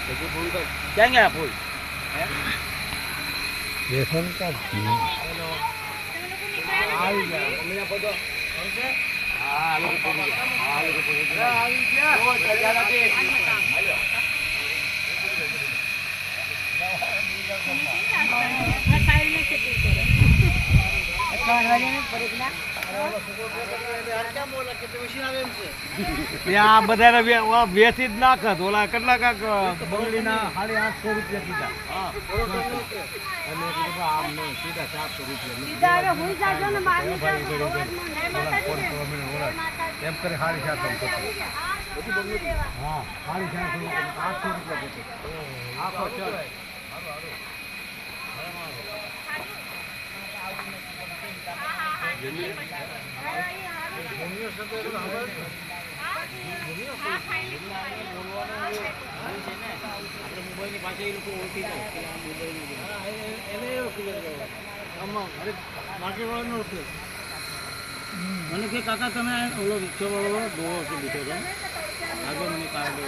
ક્યાં ગયા ફૂલ બેસન કા આવી ગયા તમે પહોંચો હા લોકો પહોંચી ગયા હા લોકો પહોંચી ગયા આવી ગયા ઓ સજાડા દે આ બધા વેચી જ નાખત ઓલા કેટલા કાક બંગડીના 850 રૂપિયા કીધા આમ નહીં સીધા 400 રૂપિયા એમ કરી 750 હા 850 રૂપિયા આખો મને કે કાકા તમે ઓલો રિક્ષો વાળો દોડો છે બીજો તો આગળ મને કાર્ડ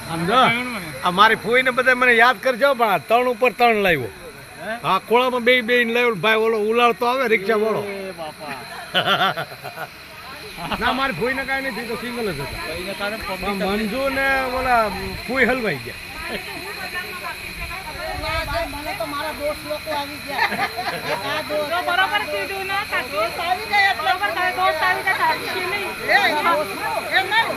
સમજો અમારી ફોઈ ને બધા મને યાદ કરજો પણ 3 ઉપર 3 લાવ્યો હા ખોળામાં બે ને લાવ્યો ભાઈ ઓલો ઉલાળતો આવે રિક્ષા વાળો ના મારી ફોઈ ને કાંઈ નથી તો સિંગલ જ હતા મંજુ ને ઓલા ફોઈ હલવાઈ ગયા મને તો મારા દોસ્ત લોકો આવી ગયા બરોબર કીધું ના દોસ્ત આવી ગયા બરોબર તારે દોસ્ત આવી ગયા નહીં એ નહીં